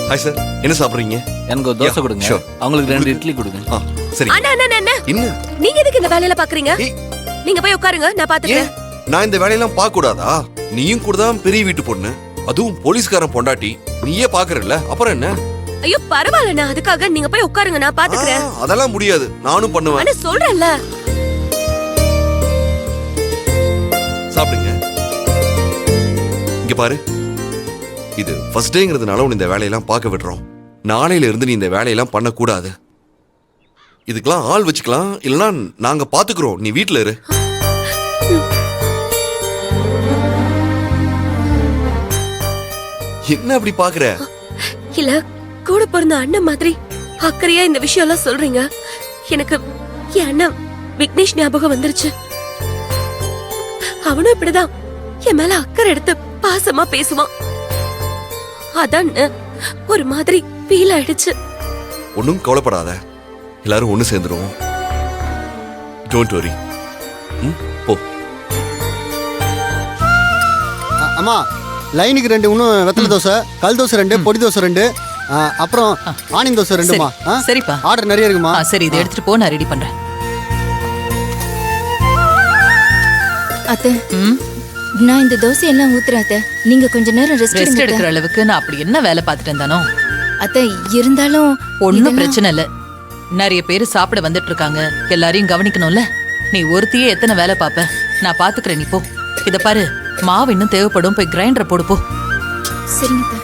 Hi sir, என்ன சாப்பிடுறீங்க? எனக்கு ஒரு தோசை கொடுங்க. sure. அவங்களுக்கு 2 இட்லி கொடுங்க. சரி. அண்ணா அண்ணா அண்ணா என்ன? நீங்க எதுக்கு இந்த வேலையில பாக்குறீங்க? ஏய், நீங்க போய் உட்காருங்க, நான் பாத்துக்கிறேன். நான் இந்த வேலையெல்லாம் பார்க்க கூடாதா? நீயும் கூட தான் பெரிய வீட்டு பொண்ணு, அதுவும் போலீஸ்காரன் பொண்டாட்டி. நீயே பாக்குறல்ல, அப்புறம் என்ன? ஐயோ பரவாயில்லண்ணா, அதுக்காக நீங்க போய் உட்காருங்க, நான் பாத்துக்கிறேன். அதெல்லாம் முடியாது, நானும் பண்ணுவேன். அண்ணா சொல்றேன்ல. சாப்பிடுங்க. இங்க பாரு, இது ஃபர்ஸ்ட் டேங்கிறதுனால உன்னை இந்த வேலையெல்லாம் பார்க்க விடுறோம். நாளையில இருந்து நீ இந்த வேலையெல்லாம் பண்ணக்கூடாது. இதுக்கெல்லாம் ஆள் வச்சுக்கலாம், இல்லைன்னா நாங்க பாத்துக்கிறோம். நீ வீட்டுல இரு. என்ன அப்படி பாக்குற? இல்ல, கூட பிறந்த அண்ணன் மாதிரி அக்கறையா இந்த விஷயம் எல்லாம் சொல்றீங்க. எனக்கு என் அண்ணன் விக்னேஷ் ஞாபகம் வந்துருச்சு. அவனும் இப்படிதான் என் மேல அக்கறை எடுத்து பாசமா பேசுவான். அதான் ஒரு மாதிரி ஃபீல் ஆயிடுச்சு. ஒன்னும் கவலைப்படாத, எல்லாரும் ஒண்ணு சேர்ந்துருவோம். Don't worry. போ. அம்மா, லைனுக்கு 2 இன்னும் வெத்தலை தோசை, கல் தோசை 2, பொடி தோசை 2, அப்புறம் ஆனியன் தோசை 2மா. சரிப்பா, ஆர்டர் நிறைய இருக்குமா? சரி, இதை எடுத்துட்டு போ, நான் ரெடி பண்றேன். அத்தை, நான் இந்த தோசையெல்லாம் ஊத்துறேன் அத்தை. நீங்க கொஞ்ச நேரம் ரெஸ்ட் எடுக்கிற அளவுக்கு நான் அப்படி என்ன வேலை பார்த்துட்டு இருந்தானோ? அத்தை, இருந்தாலும் ஒன்னும் பிரச்சனை இல்ல. நிறைய பேர் சாப்பிட வந்துட்டு இருக்காங்க, எல்லாரையும் கவனிக்கணும்ல. நீ ஒருத்தியே எத்தனை வேலை பாப்ப? நான் பாத்துக்கிறேன், நீ போ. இத பாரு, மாவு இன்னும் தேவைப்படும், போய் கிரைண்டரை போடு போ. சரிங்க அத்தை.